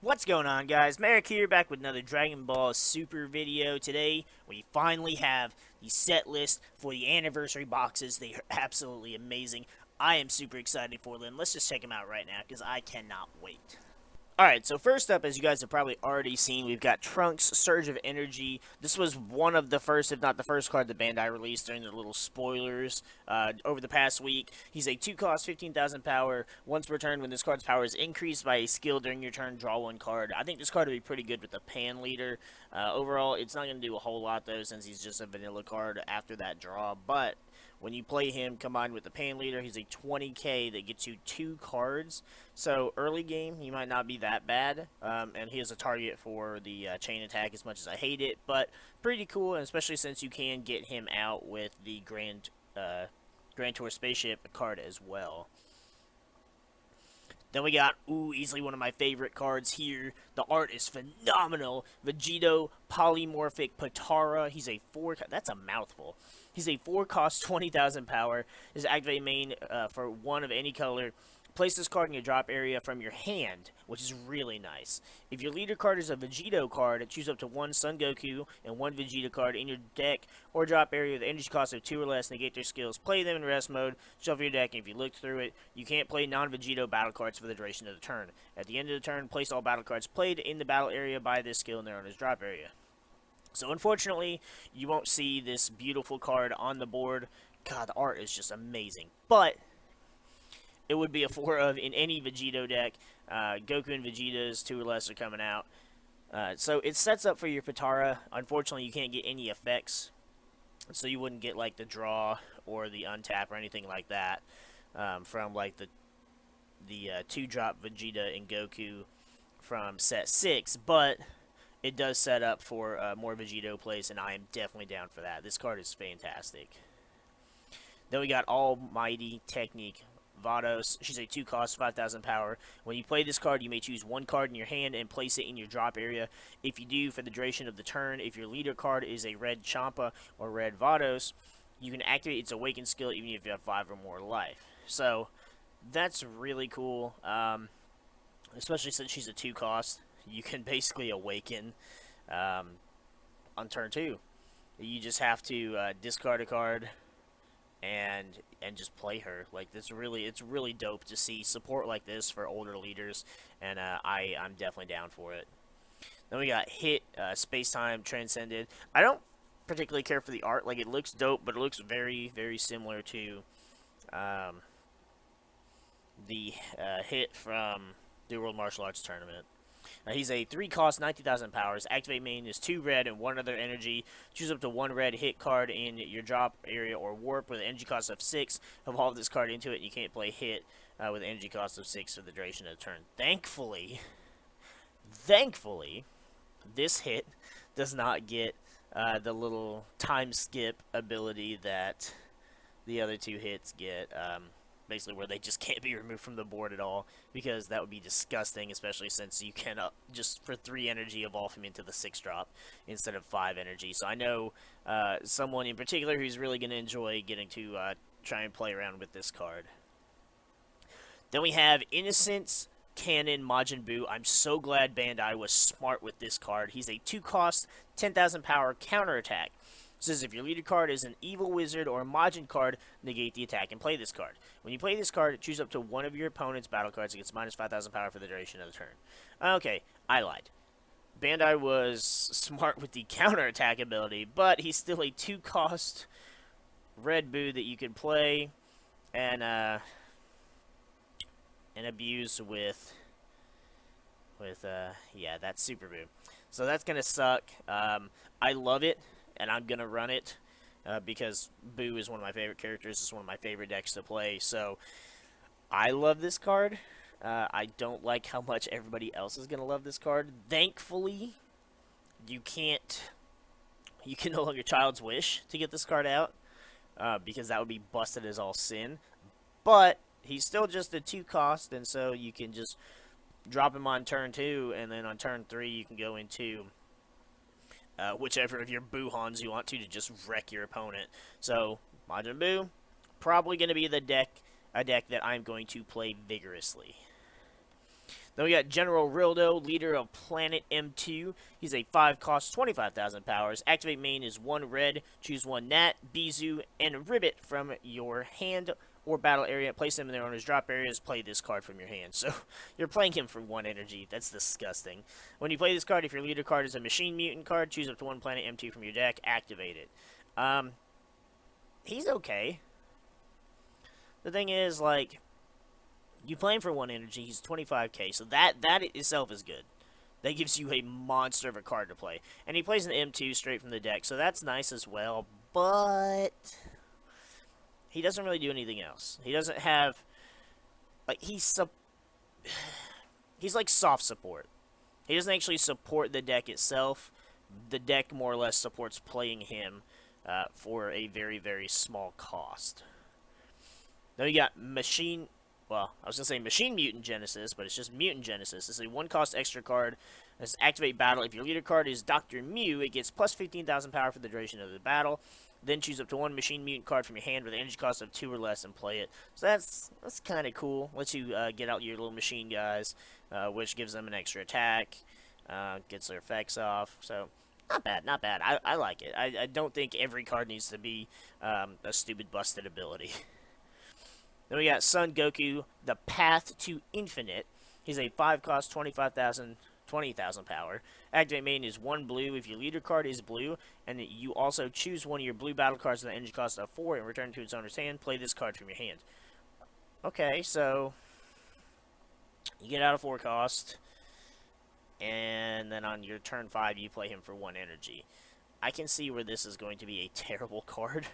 What's going on, guys? MariK here, back with another Dragon Ball Super video. Today, we finally have the set list for the anniversary boxes. They are absolutely amazing. I am super excited for them. Let's just check them out right now, because I cannot wait. Alright, so first up, as you guys have probably already seen, we've got Trunks, Surge of Energy. This was one of the first, if not the first card that Bandai released during their little spoilers over the past week. He's a 2-cost, 15,000 power. Once per turn, when this card's power is increased by a skill during your turn, draw one card. I think this card would be pretty good with the Pan Leader. Overall, it's not going to do a whole lot, though, since he's just a vanilla card after that draw, but when you play him combined with the Pan Leader, he's a 20k that gets you 2 cards. So early game, he might not be that bad. And he is a target for the chain attack as much as I hate it. But pretty cool, and especially since you can get him out with the Grand Tour Spaceship card as well. Then we got, easily one of my favorite cards here. The art is phenomenal. Vegeto, Polymorphic Potara. He's a 4... That's a mouthful. He's a 4-cost, 20,000 power. His activate main for one of any color. Place this card in your drop area from your hand, which is really nice. If your leader card is a Vegeto card, choose up to one Son Goku and one Vegeta card in your deck or drop area with energy cost of 2 or less, negate their skills. Play them in rest mode, shuffle your deck, and if you look through it, you can't play non-Vegeto battle cards for the duration of the turn. At the end of the turn, place all battle cards played in the battle area by this skill in their owner's drop area. So unfortunately, you won't see this beautiful card on the board. God, the art is just amazing. But it would be a 4 of in any Vegeto deck. Goku and Vegeta's 2 or less are coming out. So it sets up for your Potara. Unfortunately, you can't get any effects. So you wouldn't get like the draw or the untap or anything like that from like the 2-drop Vegeta and Goku from set 6. But it does set up for more Vegeto plays, and I am definitely down for that. This card is fantastic. Then we got Almighty Technique Vados. She's a 2-cost, 5,000 power. When you play this card, you may choose one card in your hand and place it in your drop area. If you do, for the duration of the turn, if your leader card is a red Champa or red Vados, you can activate its Awaken skill even if you have 5 or more life. So, that's really cool, especially since she's a 2-cost. You can basically Awaken on turn 2. You just have to discard a card and just play her. Like, it's really dope to see support like this for older leaders, and I'm definitely down for it. Then we got Hit, Space Time Transcended. I don't particularly care for the art. Like, it looks dope, but it looks very, very similar to the Hit from the World Martial Arts Tournament. He's a 3-cost, 90,000 powers. Activate main is 2 red and 1 other energy. Choose up to 1 red hit card in your drop area or warp with an energy cost of 6. Evolve this card into it, and you can't play hit with an energy cost of 6 for the duration of the turn. Thankfully, this hit does not get the little time skip ability that the other 2 hits get. Basically where they just can't be removed from the board at all, because that would be disgusting, especially since you can just for 3 energy evolve him into the 6-drop instead of 5 energy. So I know someone in particular who's really going to enjoy getting to try and play around with this card. Then we have Innocence Cannon Majin Buu. I'm so glad Bandai was smart with this card. He's a 2-cost, 10,000 power counterattack. Says if your leader card is an evil wizard or a Majin card, negate the attack and play this card. When you play this card, choose up to one of your opponent's battle cards against minus 5,000 power for the duration of the turn. Okay, I lied. Bandai was smart with the counterattack ability, but he's still a 2-cost red Buu that you can play and abuse with yeah, that's Super Buu. So that's gonna suck. I love it, and I'm going to run it because Buu is one of my favorite characters. It's one of my favorite decks to play. So I love this card. I don't like how much everybody else is going to love this card. Thankfully, you can no longer Child's Wish to get this card out because that would be busted as all sin. But he's still just a 2-cost, and so you can just drop him on turn 2, and then on turn 3 you can go into whichever of your Buuhans you want to just wreck your opponent. So, Majin Buu, probably going to be a deck that I'm going to play vigorously. Then we got General Rildo, leader of Planet M2. He's a 5 cost, 25,000 powers. Activate main is 1 red. Choose 1 Nat, Bizu, and Ribbit from your hand or battle area. Place them in their owner's drop areas. Play this card from your hand. So you're playing him for 1 energy. That's disgusting. When you play this card, if your leader card is a Machine Mutant card, choose up to 1 Planet M2 from your deck. Activate it. He's okay. The thing is, like, you play him for 1 energy, he's 25k, so that itself is good. That gives you a monster of a card to play. And he plays an M2 straight from the deck, so that's nice as well, but he doesn't really do anything else. He doesn't have, like, he's like soft support. He doesn't actually support the deck itself. The deck more or less supports playing him for a very, very small cost. Then you got Machine Mutant Genesis, but it's just Mutant Genesis. It's a 1 cost extra card. It's activate battle. If your leader card is Dr. Mew, it gets plus 15,000 power for the duration of the battle. Then choose up to 1 Machine Mutant card from your hand with an energy cost of 2 or less and play it. So that's kind of cool. Lets you get out your little machine guys, which gives them an extra attack, gets their effects off. So not bad, not bad. I like it. I don't think every card needs to be a stupid busted ability. Then we got Son Goku, the Path to Infinite. He's a 5 cost, 20,000 power. Activate main is 1 blue if your leader card is blue, and you also choose 1 of your blue battle cards with an energy cost of 4 and return to its owner's hand. Play this card from your hand. Okay, so you get out a 4 cost, and then on your turn 5 you play him for 1 energy. I can see where this is going to be a terrible card.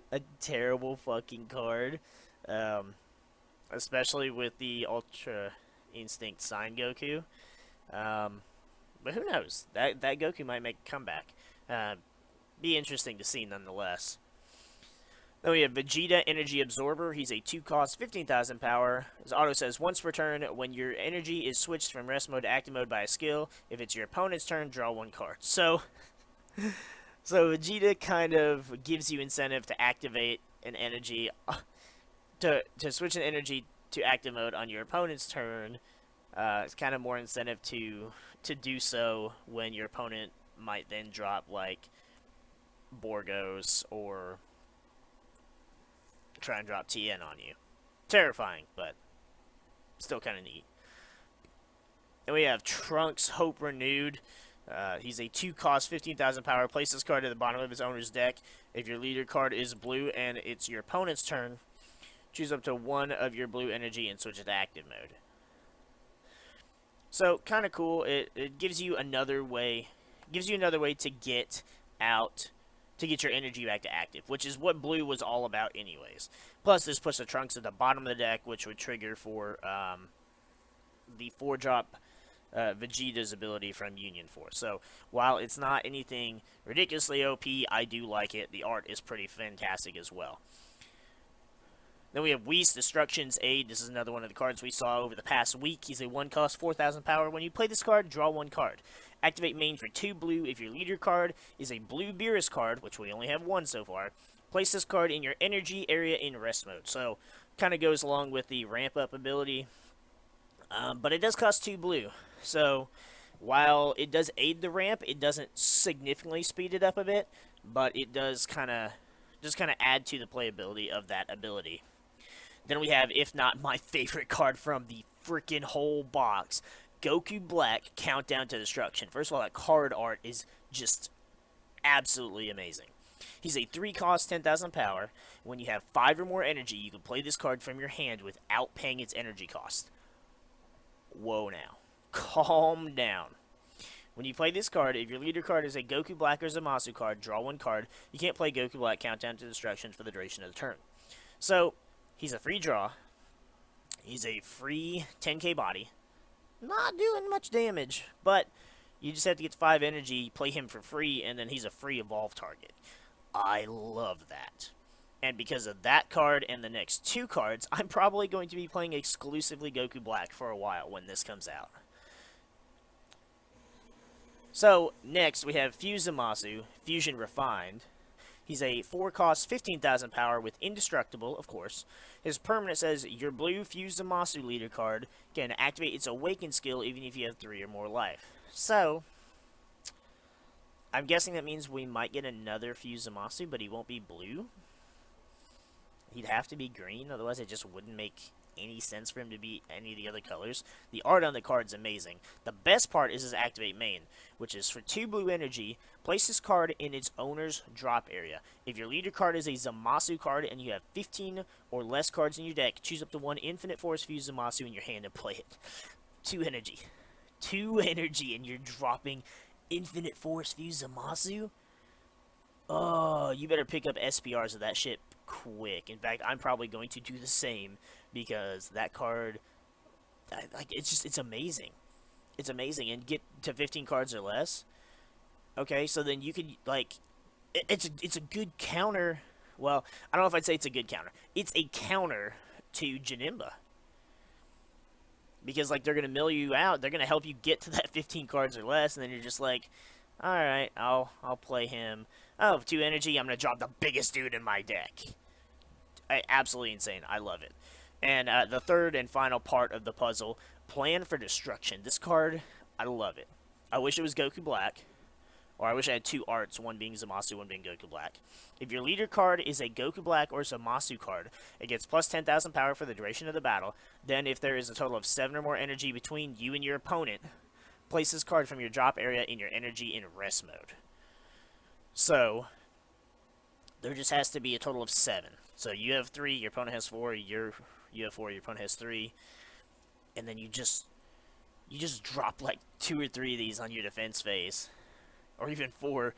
A terrible fucking card. Especially with the Ultra Instinct Sign Goku. But who knows? That Goku might make a comeback. Be interesting to see nonetheless. Then we have Vegeta Energy Absorber. He's a 2 cost, 15,000 power. His auto says, once per turn, when your energy is switched from rest mode to active mode by a skill, if it's your opponent's turn, draw 1 card. So Vegeta kind of gives you incentive to activate an energy, to switch an energy to active mode on your opponent's turn. It's kind of more incentive to do so when your opponent might then drop, like, Borgos or try and drop TN on you. Terrifying, but still kind of neat. And we have Trunks Hope Renewed. He's a 2 cost, 15,000 power. Place this card at the bottom of his owner's deck. If your leader card is blue and it's your opponent's turn, choose up to 1 of your blue energy and switch it to active mode. So kind of cool. It gives you another way. To get out, to get your energy back to active, which is what blue was all about anyways. Plus, this puts the Trunks at the bottom of the deck, which would trigger for the 4-drop Vegeta's ability from Union Force. So while it's not anything ridiculously OP, I do like it. The art is pretty fantastic as well. Then we have Whis Destruction's Aid. This is another one of the cards we saw over the past week. He's a 1 cost, 4,000 power. When you play this card, draw 1 card. Activate main for 2 blue. If your leader card is a blue Beerus card, which we only have 1 so far, place this card in your energy area in rest mode. So kind of goes along with the ramp up ability. But it does cost 2 blue. So while it does aid the ramp, it doesn't significantly speed it up a bit, but it does kind of add to the playability of that ability. Then we have, if not my favorite card from the freaking whole box, Goku Black Countdown to Destruction. First of all, that card art is just absolutely amazing. He's a 3 cost, 10,000 power. When you have 5 or more energy, you can play this card from your hand without paying its energy cost. Whoa now. Calm down. When you play this card, if your leader card is a Goku Black or Zamasu card, draw 1 card. You can't play Goku Black Countdown to Destruction for the duration of the turn. So, he's a free draw. He's a free 10k body. Not doing much damage, but you just have to get 5 energy, play him for free, and then he's a free evolve target. I love that. And because of that card and the next 2 cards, I'm probably going to be playing exclusively Goku Black for a while when this comes out. So, next we have Fuse Zamasu, Fusion Refined. He's a 4 cost, 15,000 power with Indestructible, of course. His permanent says your blue Fuse Zamasu leader card can activate its Awaken skill even if you have 3 or more life. So, I'm guessing that means we might get another Fuse Zamasu, but he won't be blue. He'd have to be green, otherwise it just wouldn't make any sense for him to be any of the other colors. The art on the card's amazing. The best part is his activate main, which is for 2 blue energy, place this card in its owner's drop area. If your leader card is a Zamasu card and you have 15 or less cards in your deck, choose up to 1 Infinite Force Fuse Zamasu in your hand and play it. 2 energy. 2 energy and you're dropping Infinite Force Fuse Zamasu? Oh, you better pick up SPRs of that shit quick. In fact, I'm probably going to do the same because that card, like, it's amazing. It's amazing. And get to 15 cards or less. Okay, so then you could, like, it's a good counter. Well, I don't know if I'd say it's a good counter. It's a counter to Janemba. Because, like, they're going to mill you out. They're going to help you get to that 15 cards or less. And then you're just like, alright, I'll play him. Oh, 2 energy, I'm going to drop the biggest dude in my deck. Absolutely insane. I love it. And the third and final part of the puzzle, Plan for Destruction. This card, I love it. I wish it was Goku Black. Or I wish I had 2 arts, one being Zamasu, one being Goku Black. If your leader card is a Goku Black or Zamasu card, it gets plus 10,000 power for the duration of the battle. Then if there is a total of 7 or more energy between you and your opponent, place this card from your drop area in your energy in rest mode. So, there just has to be a total of 7. So you have 3, your opponent has 4, you have 4, your opponent has 3. And then you just drop like 2 or 3 of these on your defense phase. Or even 4.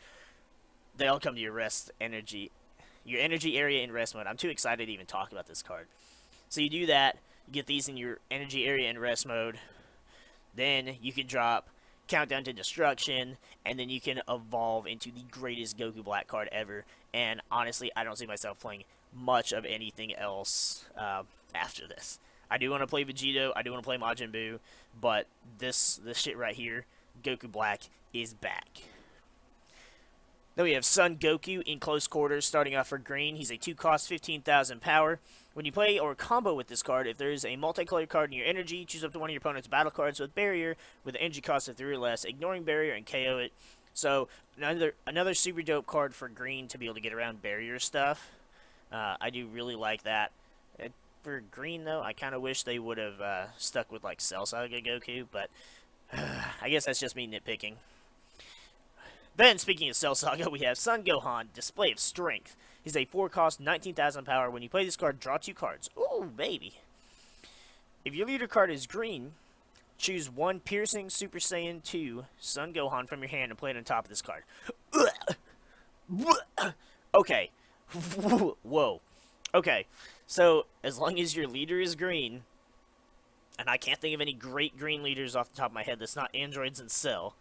They all come to your rest energy. Your energy area in rest mode. I'm too excited to even talk about this card. So you do that, you get these in your energy area in rest mode. Then you can drop Countdown to Destruction, and then you can evolve into the greatest Goku Black card ever. And honestly, I don't see myself playing much of anything else after this. I do want to play Vegeto, I do want to play Majin Buu, but this shit right here, Goku Black, is back. Then we have Son Goku in close quarters, starting off for green. He's a 2-cost, 15,000 power. When you play or combo with this card, if there is a multicolored card in your energy, choose up to one of your opponent's battle cards with barrier with an energy cost of 3 or less, ignoring barrier and KO it. So another super dope card for green to be able to get around barrier stuff. I do really like that. For green, though, I kind of wish they would have stuck with like Cell Saga Goku, but I guess that's just me nitpicking. Then, speaking of Cell Saga, we have Son Gohan, Display of Strength. He's a 4-cost, 19,000 power. When you play this card, draw 2 cards. Ooh, baby. If your leader card is green, choose 1 Piercing Super Saiyan 2 Son Gohan from your hand and play it on top of this card. Okay. Whoa. Okay. So, as long as your leader is green, and I can't think of any great green leaders off the top of my head that's not androids and Cell,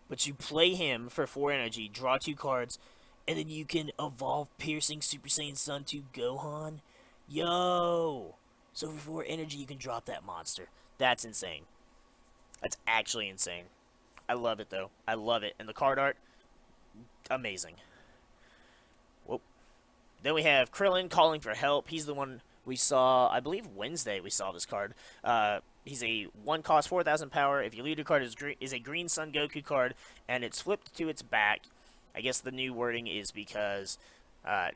but you play him for 4 energy, draw 2 cards, and then you can evolve Piercing Super Saiyan Son to Gohan. Yo! So for 4 energy, you can drop that monster. That's insane. That's actually insane. I love it, though. I love it. And the card art, amazing. Whoop. Then we have Krillin calling for help. He's the one we saw, I believe Wednesday we saw this card. He's a 1-cost, 4,000 power. If your leader card is a green Son Goku card, and it's flipped to its back, I guess the new wording is because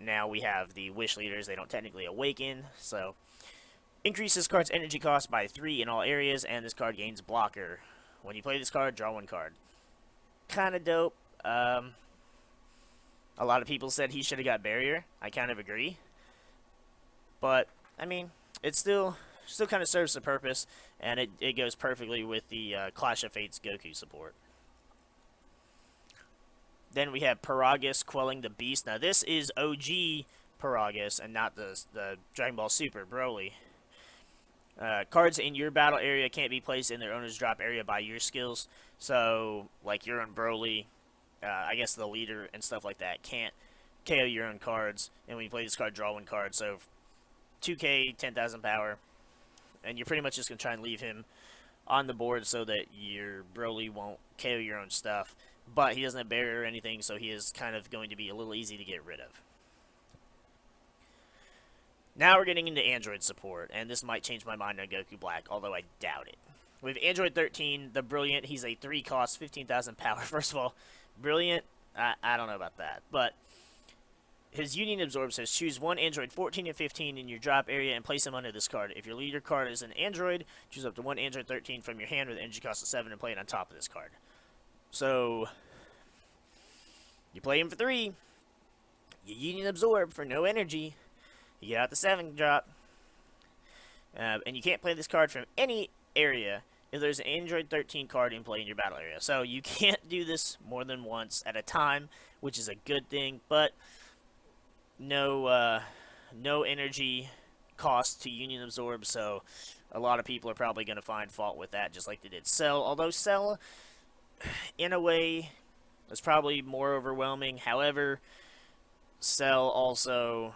now we have the Wish leaders. They don't technically awaken, so increase this card's energy cost by 3 in all areas, and this card gains blocker. When you play this card, draw 1 card. Kind of dope. A lot of people said he should have got barrier. I kind of agree. But, I mean, it still kind of serves the purpose, and it goes perfectly with the Clash of Fates Goku support. Then we have Paragus quelling the Beast. Now, this is OG Paragus and not the Dragon Ball Super Broly. Cards in your battle area can't be placed in their owner's drop area by your skills. So, like your own Broly, I guess the leader and stuff like that can't KO your own cards. And when you play this card, draw 1 card. So, 2k, 10,000 power. And you're pretty much just going to try and leave him on the board so that your Broly won't KO your own stuff. But he doesn't have barrier or anything, so he is kind of going to be a little easy to get rid of. Now we're getting into Android support, and this might change my mind on Goku Black, although I doubt it. We have Android 13, the Brilliant. He's a 3 cost, 15,000 power. First of all, Brilliant, I don't know about that, but his Union Absorb says choose one Android 14 and 15 in your drop area and place them under this card. If your leader card is an Android, choose up to one Android 13 from your hand with energy cost of 7 and play it on top of this card. So, you play him for 3, you Union Absorb for no energy, you get out the 7 drop, and you can't play this card from any area if there's an Android 13 card in play in your battle area. So you can't do this more than once at a time, which is a good thing, but no energy cost to Union Absorb, so a lot of people are probably going to find fault with that, just like they did Cell. Although Cell, in a way, is probably more overwhelming. However, Cell also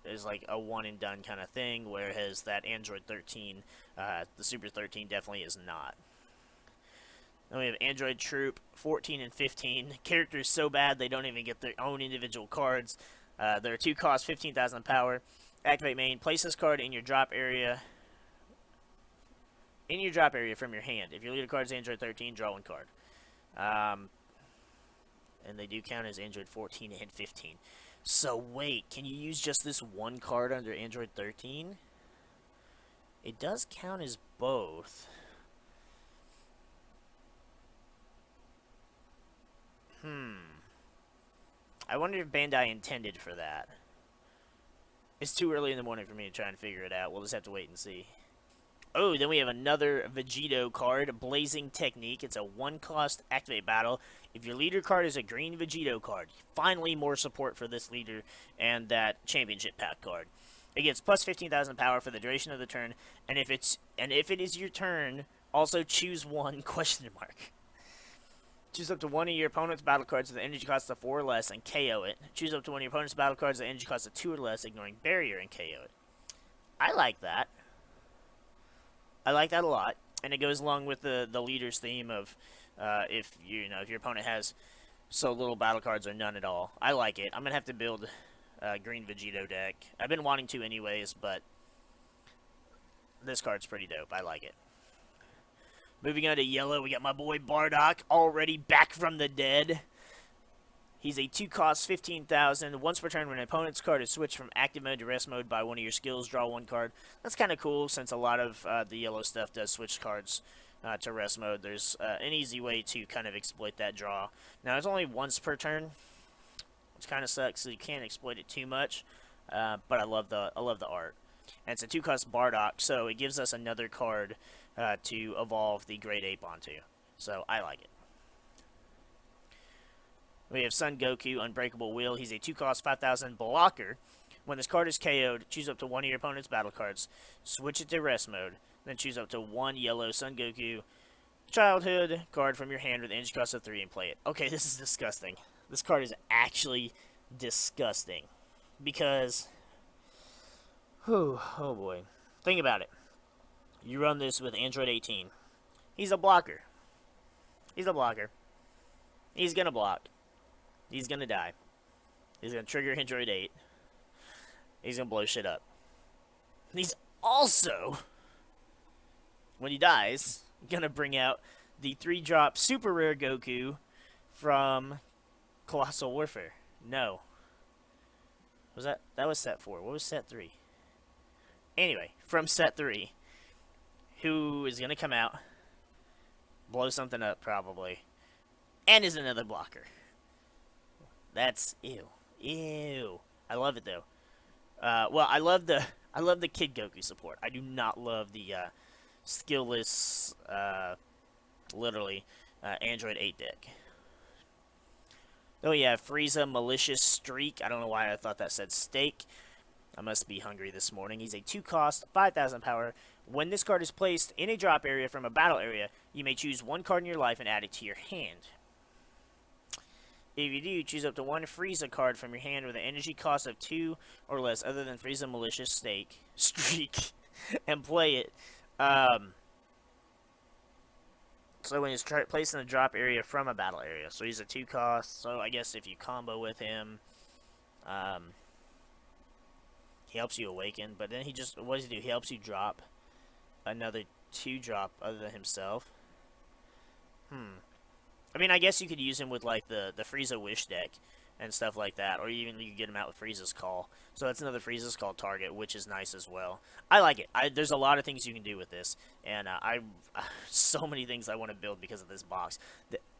is like a one-and-done kind of thing, whereas that Android 13, the Super 13, definitely is not. Then we have Android Troop 14 and 15. Characters so bad they don't even get their own individual cards. They're 2 cost, 15,000 power. Activate main. Place this card in your drop area. In your drop area from your hand. If your leader card is Android 13, draw 1 card. And they do count as Android 14 and 15. So wait, can you use just this 1 card under Android 13? It does count as both. I wonder if Bandai intended for that. It's too early in the morning for me to try and figure it out. We'll just have to wait and see. Oh, then we have another Vegeto card, Blazing Technique. It's a 1-cost activate battle. If your leader card is a green Vegeto card, finally more support for this leader and that championship pack card. It gets plus 15,000 power for the duration of the turn, and if it is your turn, also choose 1 question mark. Choose up to one of your opponent's battle cards with the energy cost of 4 or less and KO it. Choose up to one of your opponent's battle cards with the energy cost of 2 or less, ignoring barrier, and KO it. I like that. I like that a lot, and it goes along with the leader's theme of if your opponent has so little battle cards or none at all. I like it. I'm gonna have to build a green Vegeto deck. I've been wanting to anyways, but this card's pretty dope. I like it. Moving on to yellow, we got my boy Bardock, already back from the dead. He's a 2-cost, 15,000. Once per turn, when an opponent's card is switched from active mode to rest mode by one of your skills, draw 1 card. That's kind of cool, since a lot of the yellow stuff does switch cards to rest mode. There's an easy way to kind of exploit that draw. Now, it's only once per turn, which kind of sucks, so you can't exploit it too much. But I love the art. And it's a 2-cost Bardock, so it gives us another card to evolve the Great Ape onto. So, I like it. We have Son Goku, Unbreakable Will. He's a 2-cost, 5,000 blocker. When this card is KO'd, choose up to one of your opponent's battle cards, switch it to rest mode, then choose up to 1 yellow Son Goku childhood card from your hand with energy cost of 3 and play it. Okay, this is disgusting. This card is actually disgusting. Because, oh boy. Think about it. You run this with Android 18. He's a blocker. He's a blocker. He's gonna block. He's gonna die. He's gonna trigger Android 8. He's gonna blow shit up. He's also, when he dies, gonna bring out the 3-drop super rare Goku from Colossal Warfare. No. That was set 4. What was set 3? Anyway, from set 3, who is gonna come out, blow something up probably, and is another blocker. That's ew. Ew. I love it though. Well, I love the Kid Goku support. I do not love the skillless, literally, Android 8 deck. Then we have Frieza, Malicious Streak. I don't know why I thought that said steak. I must be hungry this morning. He's a 2-cost, 5,000 power. When this card is placed in a drop area from a battle area, you may choose 1 card in your life and add it to your hand. If you do, choose up to 1 Frieza card from your hand with an energy cost of 2 or less other than Frieza Malicious Streak and play it. So when he's placed in a drop area from a battle area. So he's a 2-cost, so I guess if you combo with him, He helps you awaken, but then he just, what does he do? He helps you drop another 2-drop other than himself. I mean, I guess you could use him with, like, the Frieza Wish deck and stuff like that, or even you could get him out with Frieza's Call. So that's another Frieza's Call target, which is nice as well. I like it. There's a lot of things you can do with this, and so many things I want to build because of this box.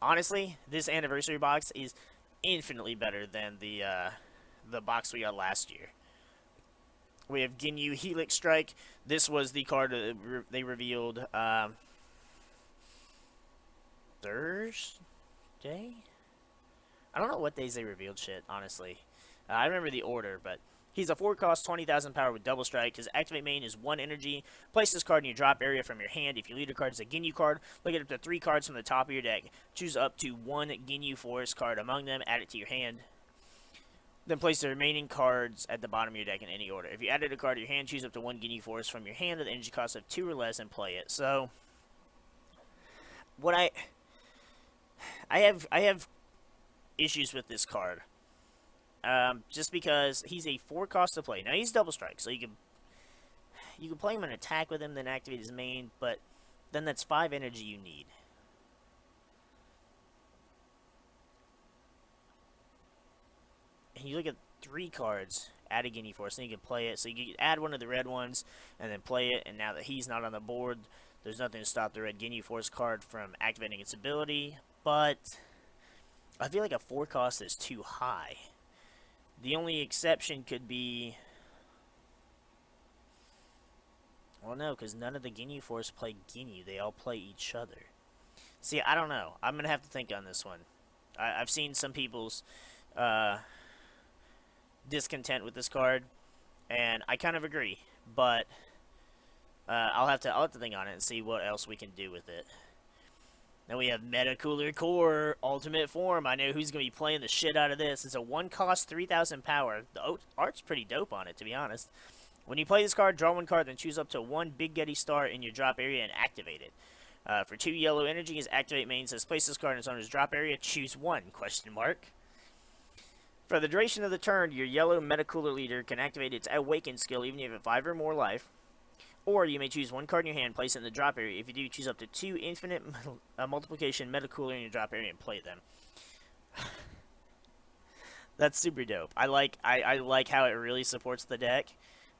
Honestly, this anniversary box is infinitely better than the box we got last year. We have Ginyu Helix Strike. This was the card that they revealed Thursday? I don't know what days they revealed shit, honestly. I remember the order, but he's a 4-cost, 20,000 power with double strike. His activate main is 1 energy. Place this card in your drop area from your hand. If your leader card is a Ginyu card, look at up to 3 cards from the top of your deck. Choose up to 1 Ginyu Forest card among them, add it to your hand. Then place the remaining cards at the bottom of your deck in any order. If you added a card to your hand, choose up to 1 Ginyu Forest from your hand with an energy cost of 2 or less and play it. So, what I have issues with this card. Just because he's a 4-cost to play. Now he's double strike, so you can play him and attack with him, then activate his main, but then that's 5 energy you need. And you look at 3 cards, add a Ginyu Force, then you can play it. So you can add one of the red ones and then play it, and now that he's not on the board, there's nothing to stop the red Ginyu Force card from activating its ability, but I feel like a 4-cost is too high. The only exception could be... Well, no, because none of the Ginyu Force play Ginyu. They all play each other. See, I don't know. I'm going to have to think on this one. I've seen some people's discontent with this card, and I kind of agree. But I'll have to think on it and see what else we can do with it. Then we have Meta Cooler Core Ultimate Form. I know who's going to be playing the shit out of this. It's a 1-cost, 3,000 power. The art's pretty dope on it, to be honest. When you play this card, draw 1 card, then choose up to 1 Big Getty Star in your drop area and activate it. For 2 yellow energy, his activate main says place this card in its owner's drop area, choose 1, question mark. For the duration of the turn, your yellow Meta Cooler leader can activate its Awaken skill even if you have 5 or more life. Or you may choose 1 card in your hand, place it in the drop area. If you do, choose up to 2 infinite multiplication Meta Cooler in your drop area and play them. That's super dope. I like how it really supports the deck.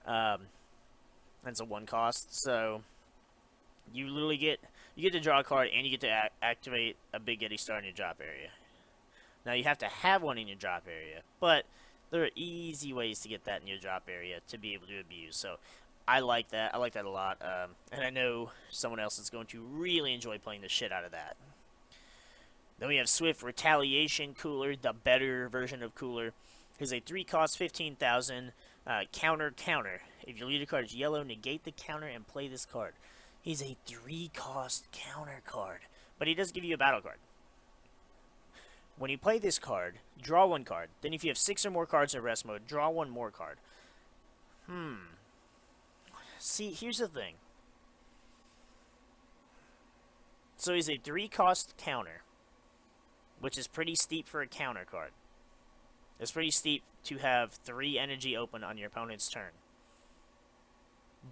It's a 1-cost, so you literally get to draw a card and you get to activate a Big Getty Star in your drop area. Now you have to have one in your drop area, but there are easy ways to get that in your drop area to be able to abuse. So I like that. I like that a lot. And I know someone else is going to really enjoy playing the shit out of that. Then we have Swift Retaliation Cooler, the better version of Cooler. He's a 3-cost, 15,000 counter. If your leader card is yellow, negate the counter and play this card. He's a 3-cost counter card, but he does give you a battle card. When you play this card, draw 1 card. Then if you have 6 or more cards in rest mode, draw 1 more card. See, here's the thing. So he's a 3-cost counter, which is pretty steep for a counter card. It's pretty steep to have 3 energy open on your opponent's turn.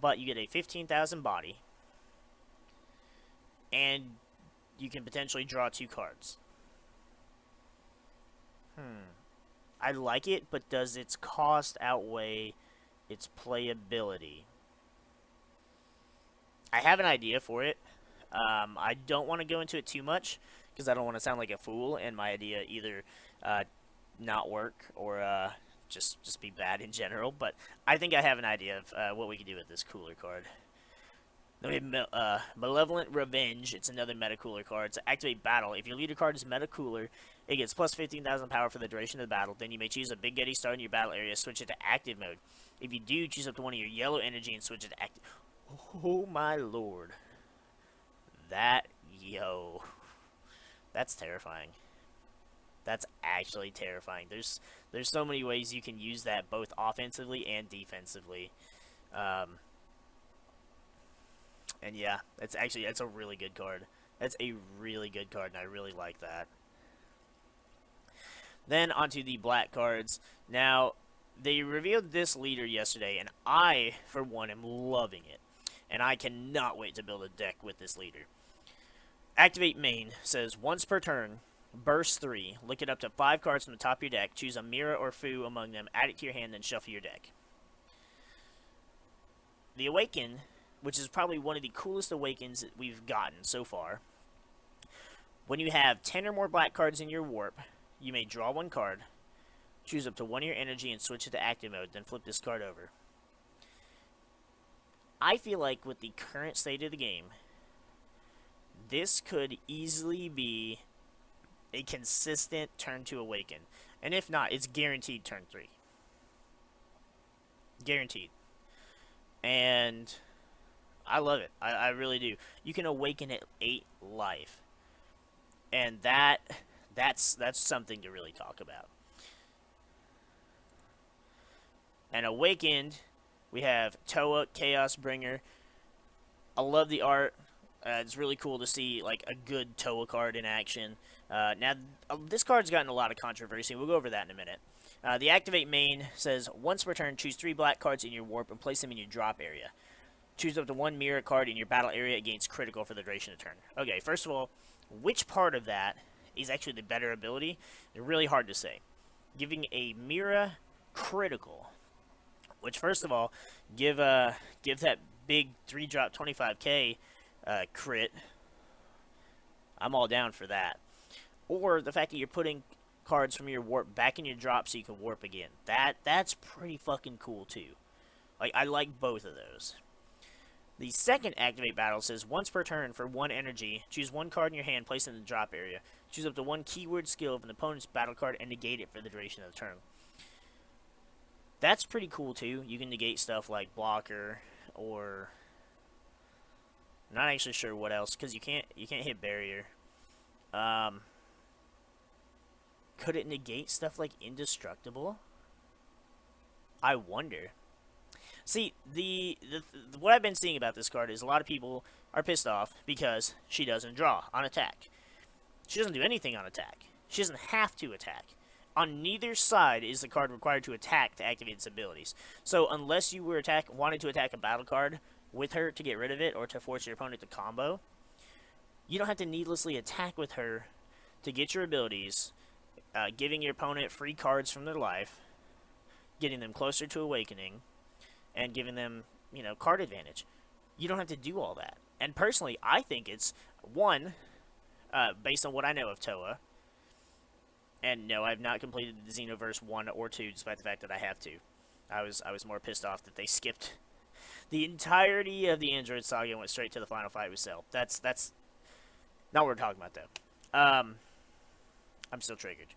But you get a 15,000 body, and you can potentially draw 2 cards. I like it, but does its cost outweigh its playability? I have an idea for it. I don't want to go into it too much, because I don't want to sound like a fool, and my idea either not work or just be bad in general. But I think I have an idea of what we can do with this Cooler card. Then we have Malevolent Revenge. It's another Meta Cooler card. To activate battle, if your leader card is Meta Cooler, it gets plus 15,000 power for the duration of the battle. Then you may choose a Big Getty Star in your battle area, switch it to active mode. If you do, choose up to 1 of your yellow energy and switch it to active. Oh my lord. That's terrifying. That's actually terrifying. There's so many ways you can use that, both offensively and defensively. And yeah, that's a really good card. That's a really good card, and I really like that. Then onto the black cards. Now, They revealed this leader yesterday, and I, for one, am loving it. And I cannot wait to build a deck with this leader. Activate main says once per turn, burst 3, look it up to 5 cards from the top of your deck, choose a Mira or Fu among them, add it to your hand, then shuffle your deck. The Awaken, which is probably one of the coolest Awakens that we've gotten so far. When you have 10 or more black cards in your warp, you may draw 1 card, choose up to 1 of your energy and switch it to active mode, then flip this card over. I feel like with the current state of the game, this could easily be a consistent turn 2 Awaken. And if not, it's guaranteed turn 3. Guaranteed. And I love it. I really do. You can awaken at 8 life. And that's something to really talk about. And awakened, we have Toa, Chaos Bringer. I love the art. It's really cool to see like a good Toa card in action. Now, this card's gotten a lot of controversy. We'll go over that in a minute. The activate main says, once per turn, choose 3 black cards in your warp and place them in your drop area. Choose up to 1 mirror card in your battle area against critical for the duration of the turn. Okay, first of all, which part of that is actually the better ability? It's really hard to say. Giving a mirror critical, which first of all, give that big 3-drop 25k crit. I'm all down for that. Or the fact that you're putting cards from your warp back in your drop so you can warp again. That's pretty fucking cool too. Like, I like both of those. The second activate battle says once per turn for 1 energy, choose 1 card in your hand, place it in the drop area. Choose up to 1 keyword skill of an opponent's battle card and negate it for the duration of the turn. That's pretty cool too. You can negate stuff like blocker or not actually sure what else because you can't hit barrier. Could it negate stuff like indestructible? I wonder. See, what I've been seeing about this card is a lot of people are pissed off because she doesn't draw on attack. She doesn't do anything on attack. She doesn't have to attack. On neither side is the card required to attack to activate its abilities. So unless you were wanted to attack a battle card with her to get rid of it or to force your opponent to combo, you don't have to needlessly attack with her to get your abilities, giving your opponent free cards from their life, getting them closer to awakening, and giving them, card advantage. You don't have to do all that. And personally, I think it's, one, based on what I know of Toa, and no, I've not completed the Xenoverse 1 or 2, despite the fact that I have to. I was more pissed off that they skipped the entirety of the Android saga and went straight to the final fight with Cell. That's not what we're talking about, though. I'm still triggered.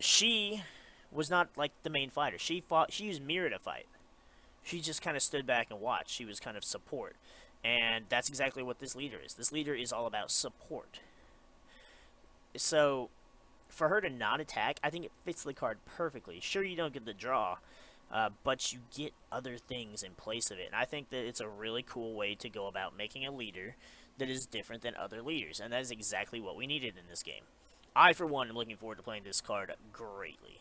She was not, like, the main fighter. She used Mira to fight. She just kind of stood back and watched. She was kind of support. And that's exactly what this leader is. This leader is all about support. So, for her to not attack, I think it fits the card perfectly. Sure, you don't get the draw, but you get other things in place of it. And I think that it's a really cool way to go about making a leader that is different than other leaders. And that is exactly what we needed in this game. I, for one, am looking forward to playing this card greatly.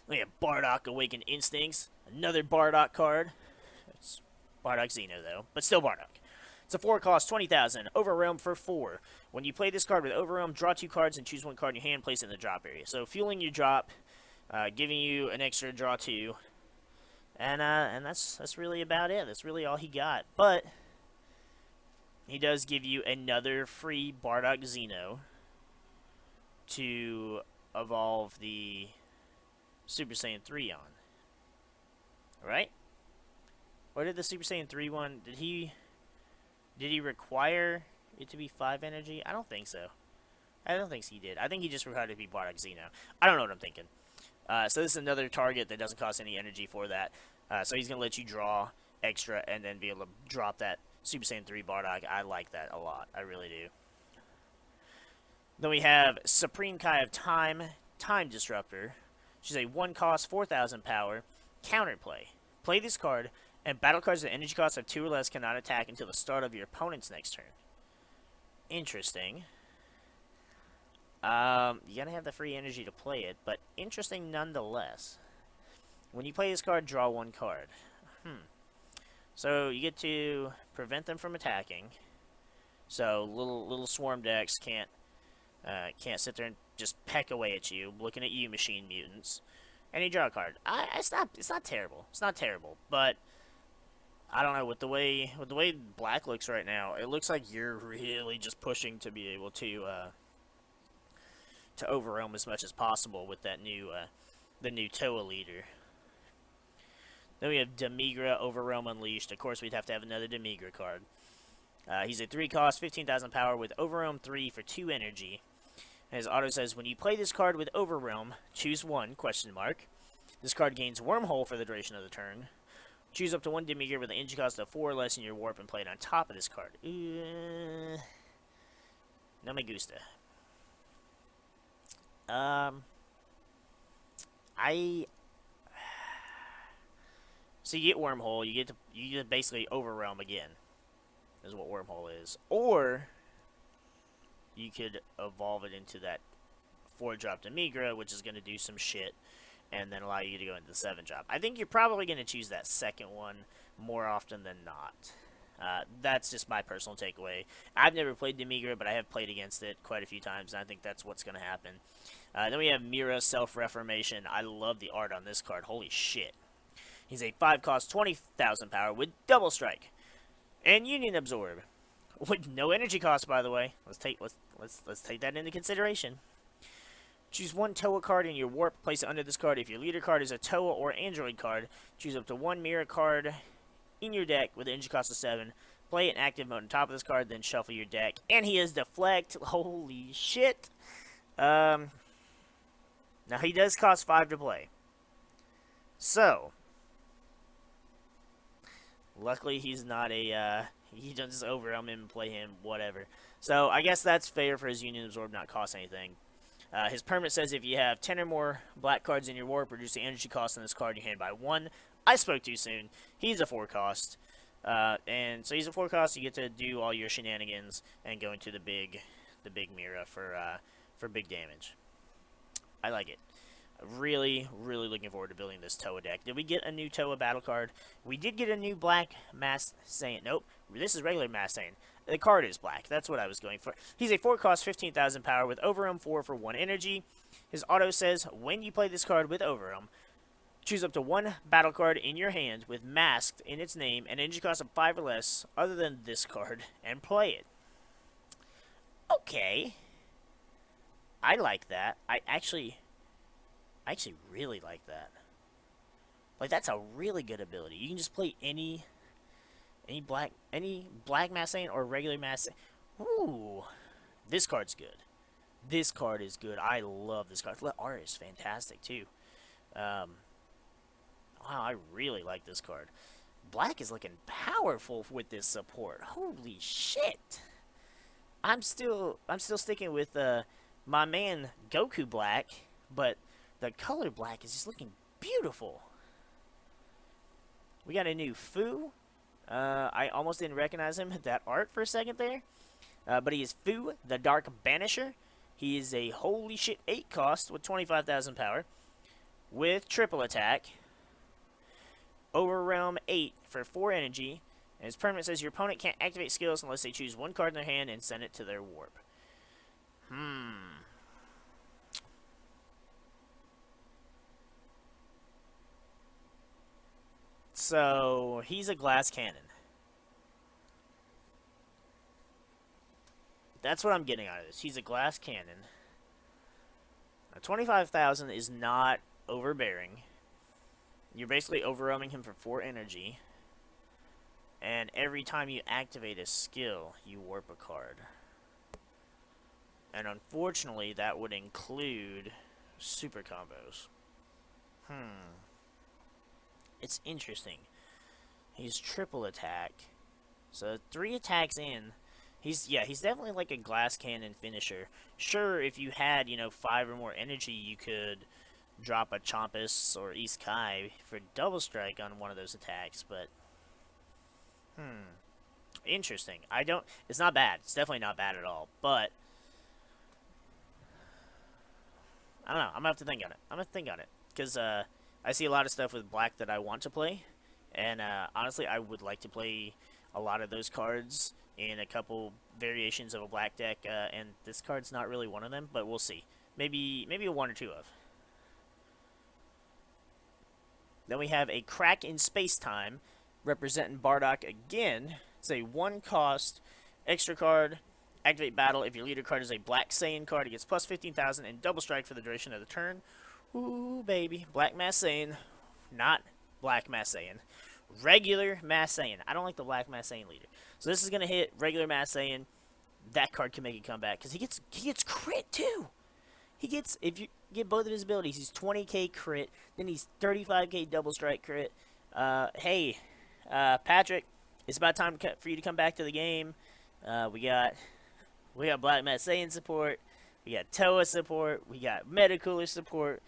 We have Bardock Awakened Instincts. Another Bardock card. It's Bardock Xeno, though, but still Bardock. It's a 4 cost, 20,000. Overwhelm for 4. When you play this card with Overwhelm, draw 2 cards and choose 1 card in your hand, place it in the drop area. So fueling your drop, giving you an extra draw 2. And that's really about it. That's really all he got. But he does give you another free Bardock Xeno to evolve the Super Saiyan 3 on. Alright? Or did the Super Saiyan 3 one, did he require it to be 5 energy? I don't think so. I don't think he did. I think he just required it to be Bardock Xeno. I don't know what I'm thinking. So this is another target that doesn't cost any energy for that. So he's going to let you draw extra and then be able to drop that Super Saiyan 3 Bardock. I like that a lot. I really do. Then we have Supreme Kai of Time, Time Disruptor. She's a 1 cost, 4,000 power, counterplay. Play this card, and battle cards with energy cost of 2 or less cannot attack until the start of your opponent's next turn. Interesting. You gotta have the free energy to play it, but interesting nonetheless. When you play this card, draw one card. So you get to prevent them from attacking. So little swarm decks can't sit there and just peck away at you, looking at you, machine mutants. And you draw a card. It's not terrible. It's not terrible, but I don't know, with the way black looks right now, it looks like you're really just pushing to be able to overwhelm as much as possible with that new the new Toei leader. Then we have Demigra, Overwhelm Unleashed. Of course, we'd have to have another Demigra card. He's a 3-cost, 15,000 power with Overwhelm 3 for 2 energy. His auto says, when you play this card with Overwhelm, choose one, question mark. This card gains Wormhole for the duration of the turn. Choose up to one Demigra with an energy cost of 4 or less in your warp and play it on top of this card. No me gusta. So you get Wormhole, you get to basically Overwhelm again, is what Wormhole is. Or you could evolve it into that 4-drop Demigra, which is going to do some shit, and then allow you to go into the 7-drop. I think you're probably going to choose that second one more often than not. That's just my personal takeaway. I've never played Demigra, but I have played against it quite a few times, and I think that's what's going to happen. Then we have Mira Self-Reformation. I love the art on this card. Holy shit. He's a 5-cost, 20,000 power with Double Strike and Union Absorb, with no energy cost, by the way. Let's take that into consideration. Choose one Toei card in your warp. Place it under this card. If your leader card is a Toei or Android card, choose up to one Mira card in your deck with an energy cost of 7. Play it in active mode on top of this card, then shuffle your deck. And he is Deflect. Holy shit. Now he does cost 5 to play. So, luckily he's not a, he doesn't just overwhelm him and play him, whatever. So, I guess that's fair for his Union Absorb not cost anything. His permanent says if you have 10 or more black cards in your warp, reduce the energy cost on this card in your hand by 1. I spoke too soon. He's a 4-cost. And so he's a 4-cost, you get to do all your shenanigans and go into the big Mira for big damage. I like it. Really looking forward to building this Toei deck. Did we get a new Toei battle card? We did get a new black Mass Saiyan. Nope. This is regular Mass Saiyan. The card is black. That's what I was going for. He's a 4-cost, 15,000 power with Overwhelm 4 for 1 energy. His auto says, when you play this card with Overwhelm, choose up to one battle card in your hand with Masked in its name and energy cost of 5 or less other than this card and play it. Okay. I like that. I actually really like that. Like, that's a really good ability. You can just play any black Mass Saiyan or regular Mass Saiyan. Ooh, this card's good. This card is good. I love this card. The art is fantastic too. Wow, I really like this card. Black is looking powerful with this support. Holy shit! I'm still sticking with my man Goku Black, but the color black is just looking beautiful. We got a new Fu. I almost didn't recognize him, that art for a second there. But he is Fu, the Dark Banisher. He is a holy shit 8-cost with 25,000 power with triple attack. Overwhelm 8 for 4 energy. And his permanent says your opponent can't activate skills unless they choose one card in their hand and send it to their warp. So, he's a glass cannon. That's what I'm getting out of this. He's a glass cannon. Now, 25,000 is not overbearing. You're basically overwhelming him for 4 energy. And every time you activate a skill, you warp a card. And unfortunately, that would include super combos. It's interesting. He's triple attack. So 3 attacks in. He's definitely like a glass cannon finisher. Sure, if you had, 5 or more energy, you could drop a Chompus or Isekai for double strike on one of those attacks, but interesting. It's not bad. It's definitely not bad at all, but I don't know. I'm gonna have to think on it. I'm gonna think on it because I see a lot of stuff with black that I want to play, and honestly, I would like to play a lot of those cards in a couple variations of a black deck, and this card's not really one of them, but we'll see. Maybe a one or two of. Then we have a Crack in Space-Time, representing Bardock again. It's a 1-cost extra card. Activate battle. If your leader card is a Black Saiyan card, it gets plus 15,000 and double strike for the duration of the turn. Ooh, baby. Black Mass Saiyan. Not Black Mass Saiyan. Regular Mass Saiyan. I don't like the Black Mass Saiyan leader. So this is going to hit regular Mass Saiyan. That card can make a comeback because he gets crit too. He gets, if you get both of his abilities, he's 20k crit, then he's 35k double strike crit. Hey, Patrick, it's about time for you to come back to the game. We got Black Mass Saiyan support, we got Toei support, we got Cooler support,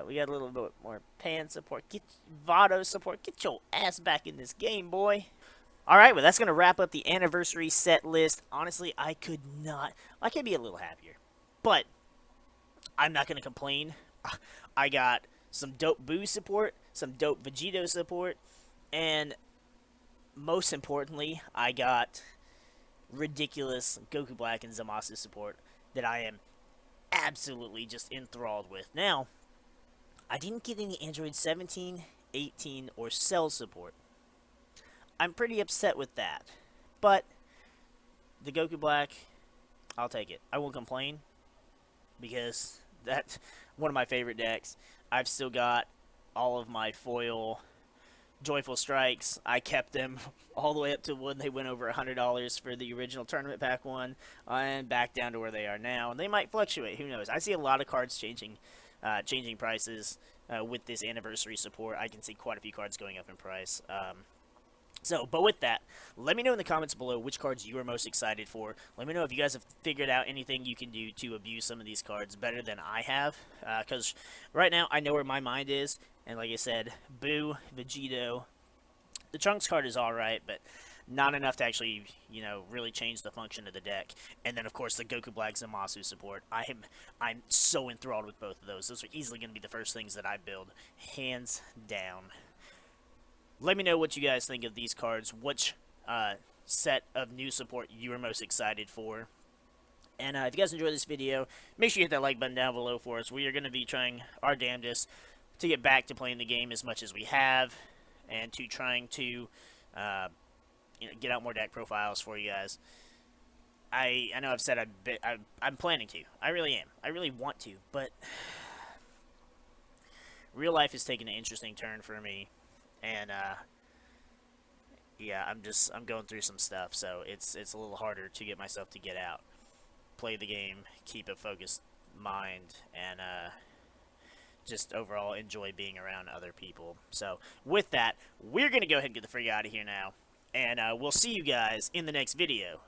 we got a little bit more Pan support, get Vados support, get your ass back in this game, boy. Alright, well that's going to wrap up the anniversary set list. Honestly, I could be a little happier, but I'm not going to complain. I got some dope Buu support, some dope Vegeto support, and most importantly, I got ridiculous Goku Black and Zamasu support that I am absolutely just enthralled with. Now, I didn't get any Android 17, 18, or Cell support. I'm pretty upset with that, but the Goku Black, I'll take it. I won't complain because that's one of my favorite decks. I've still got all of my foil Joyful Strikes. I kept them all the way up to when they went over $100 for the original tournament pack one, and back down to where they are now. And they might fluctuate. Who knows? I see a lot of cards changing prices with this anniversary support. I can see quite a few cards going up in price. But with that, let me know in the comments below which cards you are most excited for. Let me know if you guys have figured out anything you can do to abuse some of these cards better than I have. Because right now, I know where my mind is. And like I said, Buu, Vegeto. The Trunks card is alright, but not enough to actually, really change the function of the deck. And then, of course, the Goku Black Zamasu support. I'm so enthralled with both of those. Those are easily going to be the first things that I build, hands down. Let me know what you guys think of these cards, which set of new support you are most excited for. And if you guys enjoyed this video, make sure you hit that like button down below for us. We are going to be trying our damnedest to get back to playing the game as much as we have, and to trying to get out more deck profiles for you guys. I know I've said I'm planning to. I really am. I really want to, but real life is taking an interesting turn for me. And, yeah, I'm going through some stuff, so it's a little harder to get myself to get out, play the game, keep a focused mind, and, just overall enjoy being around other people. So, with that, we're going to go ahead and get the freak out of here now, and, we'll see you guys in the next video.